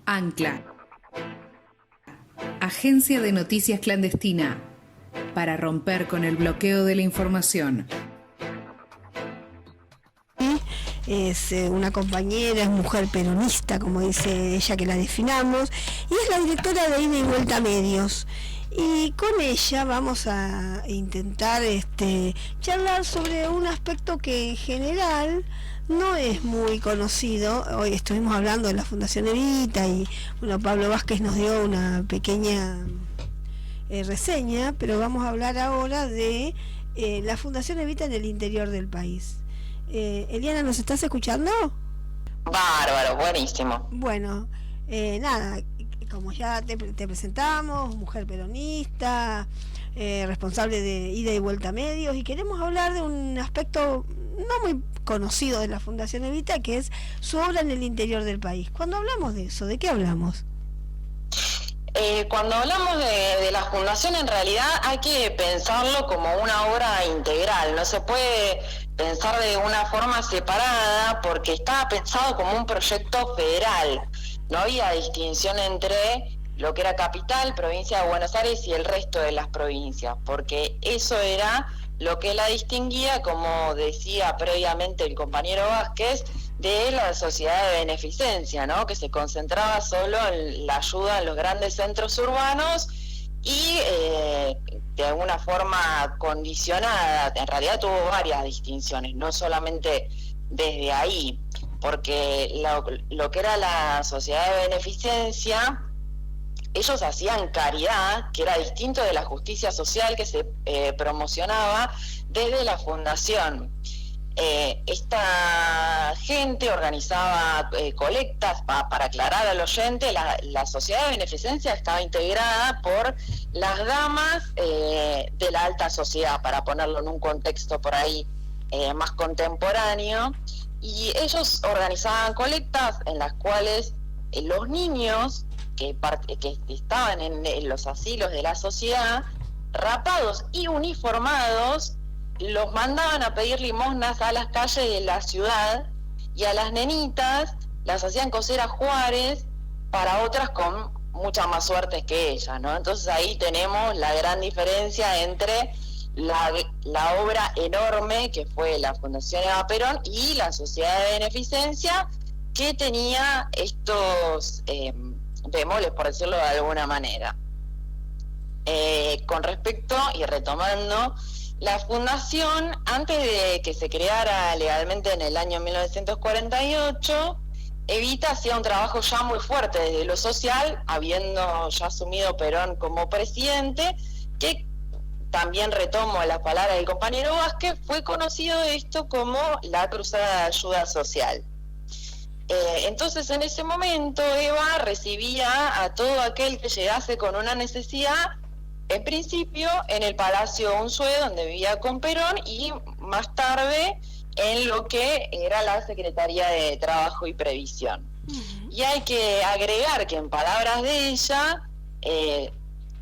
Ancla, agencia de noticias clandestina, para romper con el bloqueo de la información. Es una compañera, es mujer peronista, como dice ella, que la definamos, y es la directora de Ida y Vuelta Medios. Y con ella vamos a intentar charlar sobre un aspecto que en general no es muy conocido. Hoy estuvimos hablando de la Fundación Evita y bueno, Pablo Vázquez nos dio una pequeña reseña, pero vamos a hablar ahora de la Fundación Evita en el interior del país. Eliana, ¿nos estás escuchando? Bárbaro, buenísimo. Bueno, nada, como ya te presentamos, mujer peronista, responsable de Ida y Vuelta Medios, y queremos hablar de un aspecto no muy conocido de la Fundación Evita, que es su obra en el interior del país. Cuando hablamos de eso, ¿de qué hablamos? Cuando hablamos de la fundación, en realidad hay que pensarlo como una obra integral. No se puede pensar de una forma separada porque estaba pensado como un proyecto federal. No había distinción entre lo que era capital, provincia de Buenos Aires y el resto de las provincias, porque eso era lo que la distinguía, como decía previamente el compañero Vázquez, de la sociedad de beneficencia, ¿no? Que se concentraba solo en la ayuda en los grandes centros urbanos y de alguna forma condicionada. En realidad tuvo varias distinciones, no solamente desde ahí, porque lo que era la sociedad de beneficencia, ellos hacían caridad, que era distinto de la justicia social que se promocionaba desde la fundación. Esta gente organizaba colectas, para aclarar al oyente, la sociedad de beneficencia estaba integrada por las damas de la alta sociedad, para ponerlo en un contexto por ahí más contemporáneo, y ellos organizaban colectas en las cuales los niños que estaban en los asilos de la sociedad, rapados y uniformados, los mandaban a pedir limosnas a las calles de la ciudad, y a las nenitas las hacían coser ajuares para otras con mucha más suerte que ellas, ¿no? Entonces ahí tenemos la gran diferencia entre la obra enorme que fue la Fundación Eva Perón y la Sociedad de Beneficencia, que tenía estos bemoles, por decirlo de alguna manera. Con respecto, y retomando, la fundación, antes de que se creara legalmente en el año 1948, Evita hacía un trabajo ya muy fuerte desde lo social, habiendo ya asumido Perón como presidente, que también retomo las palabras del compañero Vázquez, fue conocido esto como la Cruzada de Ayuda Social. Entonces en ese momento Eva recibía a todo aquel que llegase con una necesidad, en principio en el Palacio Unzué, donde vivía con Perón, y más tarde en lo que era la Secretaría de Trabajo y Previsión. Uh-huh. Y hay que agregar que, en palabras de ella,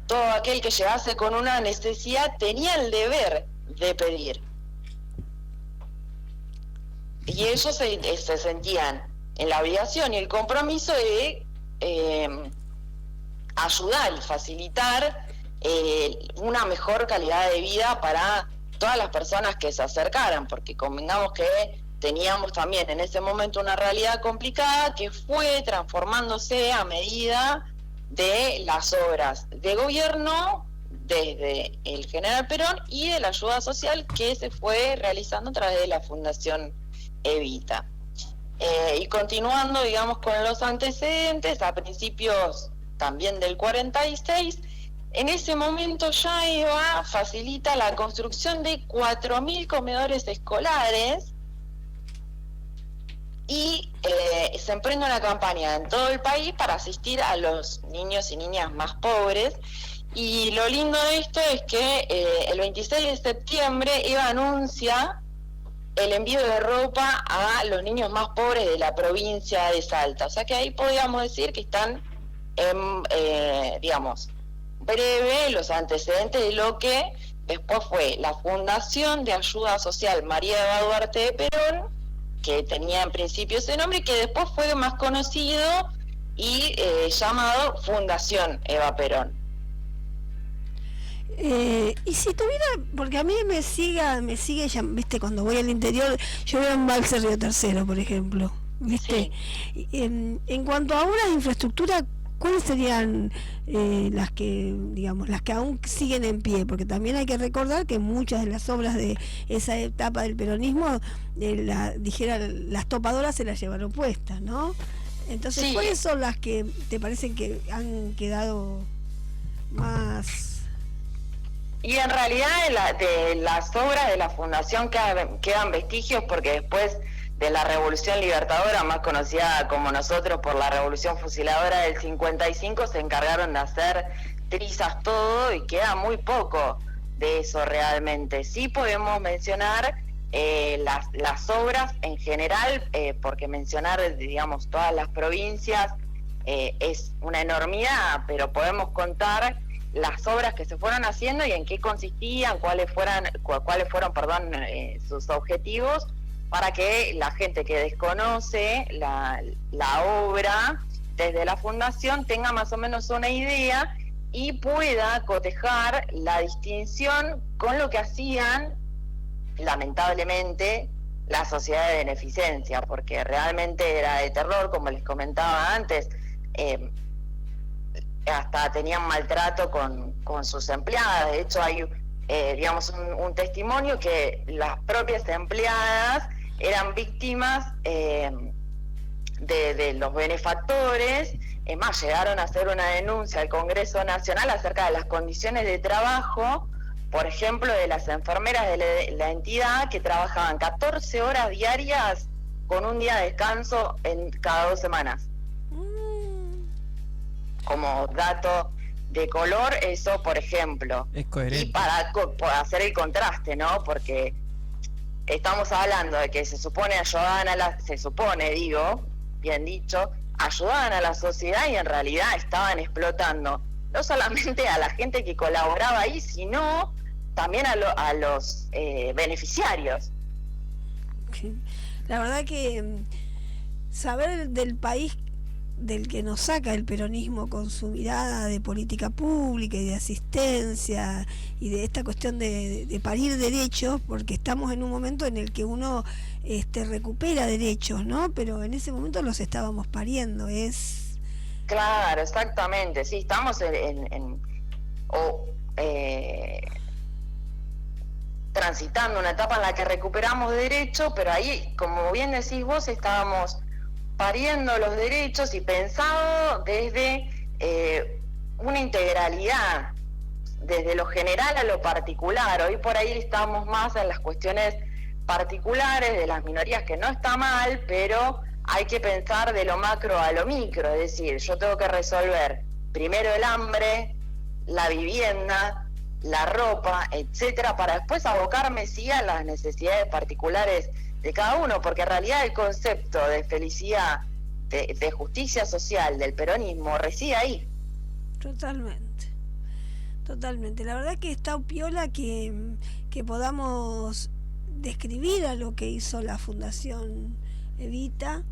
todo aquel que llegase con una necesidad tenía el deber de pedir. Y ellos se sentían en la obligación y el compromiso de ayudar y facilitar una mejor calidad de vida para todas las personas que se acercaran, porque convengamos que teníamos también en ese momento una realidad complicada que fue transformándose a medida de las obras de gobierno desde el general Perón y de la ayuda social que se fue realizando a través de la Fundación Evita. Y continuando, digamos, con los antecedentes, a principios también del 46, en ese momento ya Eva facilita la construcción de 4.000 comedores escolares y se emprende una campaña en todo el país para asistir a los niños y niñas más pobres. Y lo lindo de esto es que el 26 de septiembre Eva anuncia el envío de ropa a los niños más pobres de la provincia de Salta. O sea que ahí podríamos decir que están, digamos, breve los antecedentes de lo que después fue la Fundación de Ayuda Social María Eva Duarte de Perón, que tenía en principio ese nombre y que después fue más conocido y llamado Fundación Eva Perón. Y si tuviera, porque a mí me sigue, viste, cuando voy al interior, yo veo un Balse Río Tercero, por ejemplo, viste. Sí. En cuanto a obras de infraestructura, ¿cuáles serían las que, digamos, las que aún siguen en pie? Porque también hay que recordar que muchas de las obras de esa etapa del peronismo, las topadoras se las llevaron puestas, ¿no? Entonces, Sí. ¿cuáles son las que te parecen que han quedado más? Y en realidad de las obras de la Fundación quedan vestigios, porque después de la Revolución Libertadora, más conocida como nosotros por la Revolución Fusiladora del 55, se encargaron de hacer trizas todo y queda muy poco de eso realmente. Sí podemos mencionar las obras en general, porque mencionar, digamos, todas las provincias es una enormidad, pero podemos contar las obras que se fueron haciendo y en qué consistían, cuáles fueron, sus objetivos, para que la gente que desconoce la obra desde la Fundación tenga más o menos una idea y pueda cotejar la distinción con lo que hacían, lamentablemente, la sociedad de beneficencia, porque realmente era de terror, como les comentaba antes. Hasta tenían maltrato con sus empleadas. De hecho, hay digamos un testimonio que las propias empleadas eran víctimas de los benefactores. Es más, llegaron a hacer una denuncia al Congreso Nacional acerca de las condiciones de trabajo, por ejemplo, de las enfermeras de la entidad, que trabajaban 14 horas diarias con un día de descanso en cada 2 semanas. Como dato de color, eso, por ejemplo. Es coherente. Y para hacer el contraste, ¿no? Porque estamos hablando de que se supone ayudaban bien dicho, ayudaban a la sociedad y en realidad estaban explotando no solamente a la gente que colaboraba ahí, sino también a los beneficiarios. La verdad que saber del país del que nos saca el peronismo con su mirada de política pública y de asistencia y de esta cuestión de parir derechos, porque estamos en un momento en el que uno recupera derechos, ¿no? Pero en ese momento los estábamos pariendo, Claro, exactamente, sí, estamos transitando una etapa en la que recuperamos derechos, pero ahí, como bien decís vos, estábamos pariendo los derechos y pensado desde una integralidad, desde lo general a lo particular. Hoy por ahí estamos más en las cuestiones particulares de las minorías, que no está mal, pero hay que pensar de lo macro a lo micro, es decir, yo tengo que resolver primero el hambre, la vivienda, la ropa, etcétera, para después abocarme sí a las necesidades particulares de cada uno, porque en realidad el concepto de felicidad, de justicia social del peronismo reside ahí. Totalmente. La verdad que está piola que podamos describir a lo que hizo la Fundación Evita,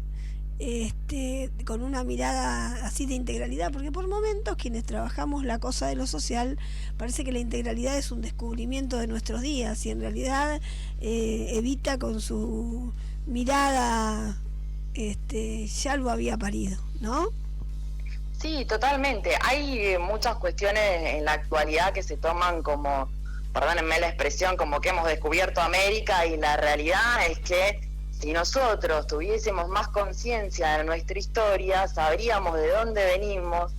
con una mirada así de integralidad, porque por momentos quienes trabajamos la cosa de lo social parece que la integralidad es un descubrimiento de nuestros días, y en realidad Evita con su mirada ya lo había parido, ¿no? Sí, totalmente. Hay muchas cuestiones en la actualidad que se toman como, perdónenme la expresión, como que hemos descubierto América, y la realidad es que si nosotros tuviésemos más conciencia de nuestra historia, sabríamos de dónde venimos,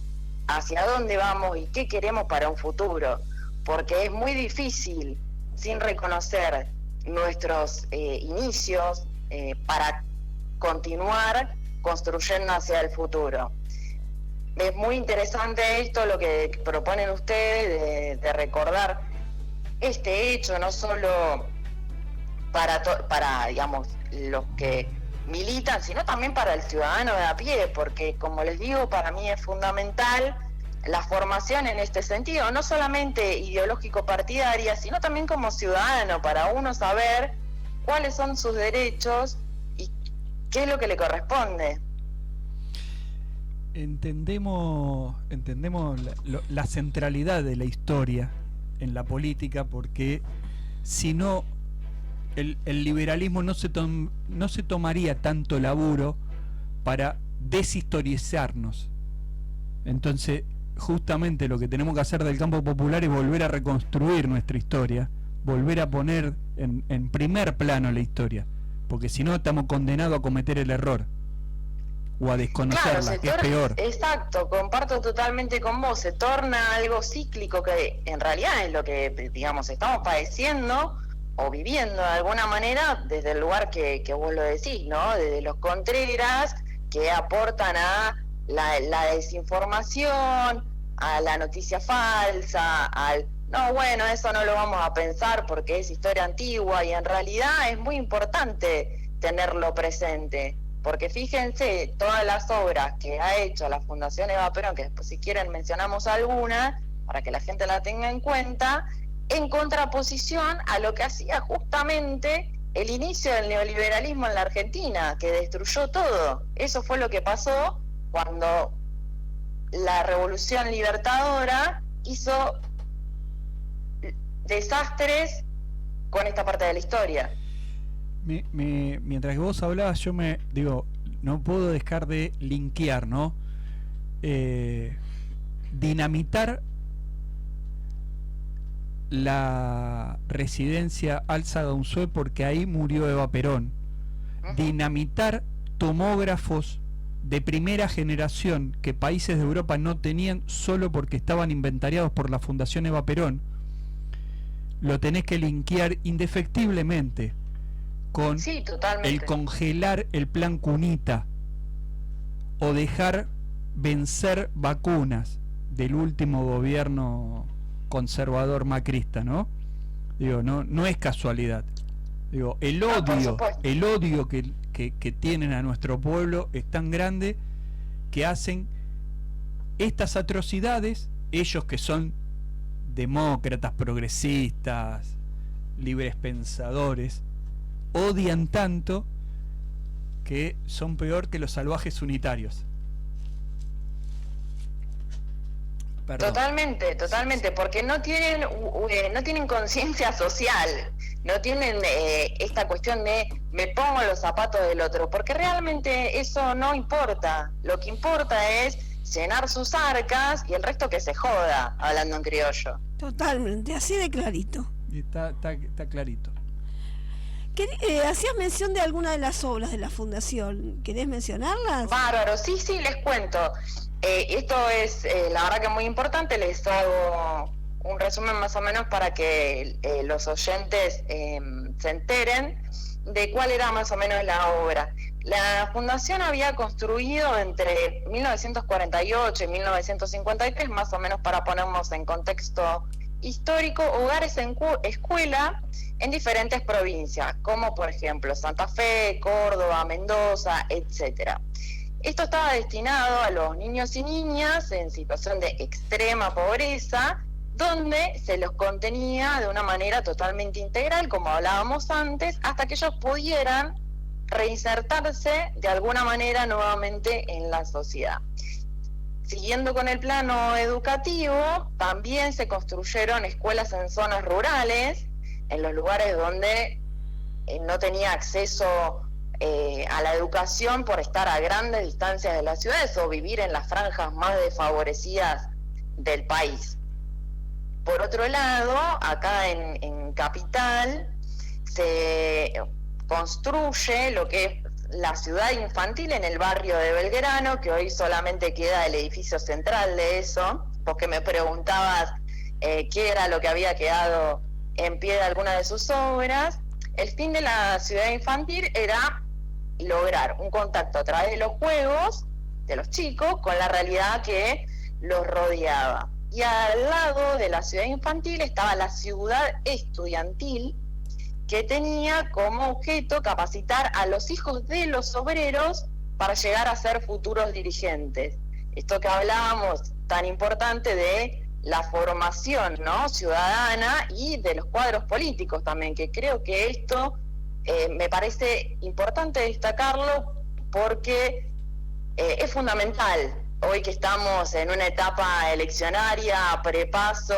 hacia dónde vamos y qué queremos para un futuro, porque es muy difícil, sin reconocer nuestros inicios, para continuar construyendo hacia el futuro. Es muy interesante esto, lo que proponen ustedes, de recordar este hecho, no solo para digamos, los que militan, sino también para el ciudadano de a pie, porque, como les digo, para mí es fundamental la formación en este sentido, no solamente ideológico partidaria, sino también como ciudadano, para uno saber cuáles son sus derechos y qué es lo que le corresponde. entendemos la centralidad de la historia en la política, porque si no, el liberalismo no se tomaría tanto laburo para deshistorializarnos. Entonces, justamente lo que tenemos que hacer del campo popular es volver a reconstruir nuestra historia, volver a poner en primer plano la historia, porque si no estamos condenados a cometer el error o a desconocerla, que es peor. Exacto, comparto totalmente con vos, se torna algo cíclico que en realidad es lo que, digamos, estamos padeciendo o viviendo de alguna manera desde el lugar que vos lo decís, ¿no? Desde los contreras que aportan a la desinformación, a la noticia falsa, no, bueno, eso no lo vamos a pensar porque es historia antigua, y en realidad es muy importante tenerlo presente, porque fíjense todas las obras que ha hecho la Fundación Eva Perón, que después si quieren mencionamos alguna para que la gente la tenga en cuenta, en contraposición a lo que hacía justamente el inicio del neoliberalismo en la Argentina, que destruyó todo. Eso fue lo que pasó cuando la Revolución Libertadora hizo desastres con esta parte de la historia. Mientras que vos hablabas, yo no puedo dejar de linkear, ¿no? Dinamitar la residencia Alza Unzué porque ahí murió Eva Perón. Dinamitar tomógrafos de primera generación que países de Europa no tenían solo porque estaban inventariados por la Fundación Eva Perón, lo tenés que linkear indefectiblemente con el congelar el plan Cunita o dejar vencer vacunas del último gobierno conservador macrista, ¿no? No es casualidad. El odio que tienen a nuestro pueblo es tan grande que hacen estas atrocidades, ellos que son demócratas, progresistas, libres pensadores, odian tanto que son peor que los salvajes unitarios. Perdón. Totalmente, porque no tienen conciencia social, no tienen esta cuestión de me pongo los zapatos del otro, porque realmente eso no importa. Lo que importa es llenar sus arcas y el resto que se joda, hablando en criollo. Totalmente, así de clarito. Está clarito. Hacías mención de alguna de las obras de la Fundación. ¿Querés mencionarlas? Bárbaro, sí, les cuento. Esto es, la verdad que muy importante. Les hago un resumen más o menos para que los oyentes se enteren de cuál era más o menos la obra. La Fundación había construido entre 1948 y 1953, más o menos para ponernos en contexto histórico, hogares en escuela en diferentes provincias, como por ejemplo Santa Fe, Córdoba, Mendoza, etcétera. Esto estaba destinado a los niños y niñas en situación de extrema pobreza, donde se los contenía de una manera totalmente integral, como hablábamos antes, hasta que ellos pudieran reinsertarse de alguna manera nuevamente en la sociedad. Siguiendo con el plano educativo, también se construyeron escuelas en zonas rurales, en los lugares donde no tenía acceso a la educación por estar a grandes distancias de las ciudades o vivir en las franjas más desfavorecidas del país. Por otro lado, acá en Capital se construye lo que es la ciudad infantil en el barrio de Belgrano, que hoy solamente queda el edificio central de eso, porque me preguntabas qué era lo que había quedado en pie de alguna de sus obras. El fin de la ciudad infantil era lograr un contacto a través de los juegos de los chicos con la realidad que los rodeaba. Y al lado de la ciudad infantil estaba la ciudad estudiantil, que tenía como objeto capacitar a los hijos de los obreros para llegar a ser futuros dirigentes. Esto que hablábamos tan importante de la formación, ¿no?, ciudadana, y de los cuadros políticos también, que creo que esto me parece importante destacarlo porque es fundamental hoy que estamos en una etapa eleccionaria, prepaso,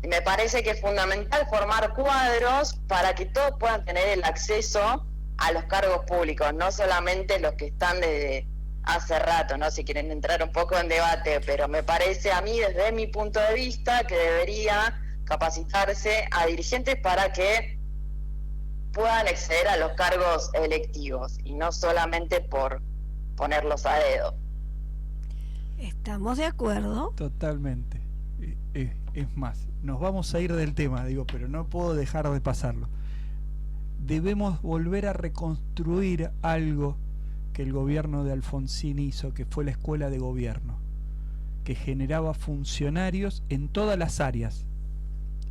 me parece que es fundamental formar cuadros para que todos puedan tener el acceso a los cargos públicos, no solamente los que están desde hace rato, ¿no? Si quieren entrar un poco en debate, pero me parece a mí, desde mi punto de vista, que debería capacitarse a dirigentes para que puedan acceder a los cargos electivos y no solamente por ponerlos a dedo. Estamos de acuerdo. Totalmente. Es más, nos vamos a ir del tema, digo, pero no puedo dejar de pasarlo. Debemos volver a reconstruir algo que el gobierno de Alfonsín hizo, que fue la escuela de gobierno, que generaba funcionarios en todas las áreas.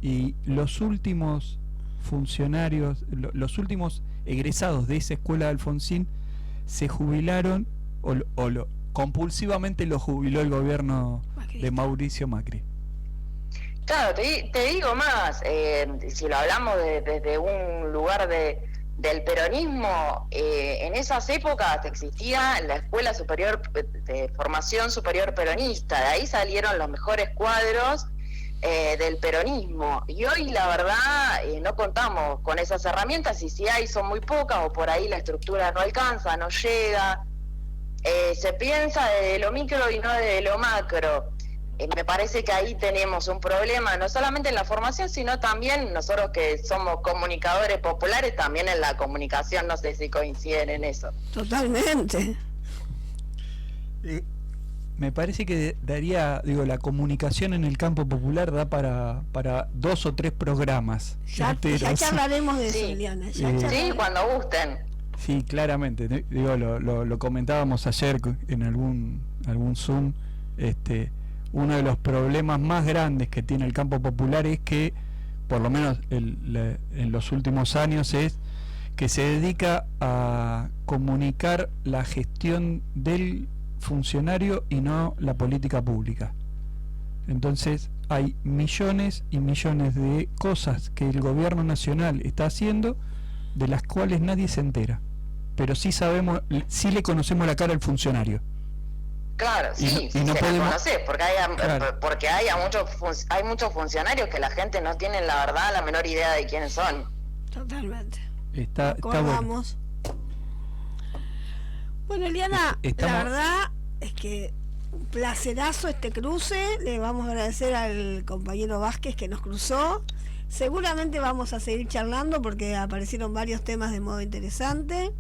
Y los últimos funcionarios, los últimos egresados de esa escuela de Alfonsín se jubilaron compulsivamente lo jubiló el gobierno de Mauricio Macri. Claro, te digo más, si lo hablamos desde un lugar del peronismo, en esas épocas existía la Escuela Superior de Formación Superior Peronista, de ahí salieron los mejores cuadros del peronismo, y hoy la verdad no contamos con esas herramientas, y si hay son muy pocas, o por ahí la estructura no alcanza, no llega, se piensa desde lo micro y no desde lo macro. Me parece que ahí tenemos un problema, no solamente en la formación, sino también nosotros que somos comunicadores populares, también en la comunicación, no sé si coinciden en eso. Totalmente. Me parece que daría, la comunicación en el campo popular da para 2 o 3 programas. Ya charlaremos de eso, sí. Eliana. Sí, cuando gusten. Sí, claramente. Lo comentábamos ayer en algún Zoom. Uno de los problemas más grandes que tiene el campo popular es que, por lo menos en los últimos años, es que se dedica a comunicar la gestión del funcionario y no la política pública. Entonces hay millones y millones de cosas que el gobierno nacional está haciendo de las cuales nadie se entera, pero sí le conocemos la cara al funcionario. Claro, sí, y no se podemos... la conoce, porque hay muchos funcionarios que la gente no tiene la verdad la menor idea de quiénes son. Totalmente. Está bueno. Bueno, Eliana, la verdad es que un placerazo este cruce. Le vamos a agradecer al compañero Vázquez que nos cruzó. Seguramente vamos a seguir charlando porque aparecieron varios temas de modo interesante.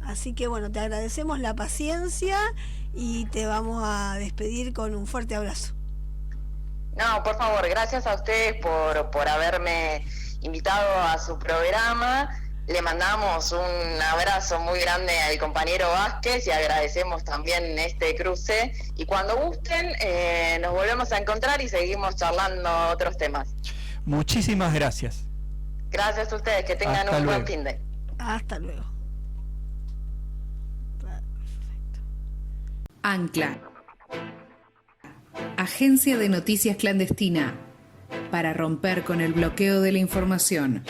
Así que bueno, te agradecemos la paciencia y te vamos a despedir con un fuerte abrazo. No, por favor, gracias a ustedes por haberme invitado a su programa. Le mandamos un abrazo muy grande al compañero Vázquez y agradecemos también este cruce. Y cuando gusten, nos volvemos a encontrar y seguimos charlando otros temas. Muchísimas gracias. Gracias a ustedes, que tengan un buen fin de. Hasta luego. Ancla, agencia de noticias clandestina, para romper con el bloqueo de la información.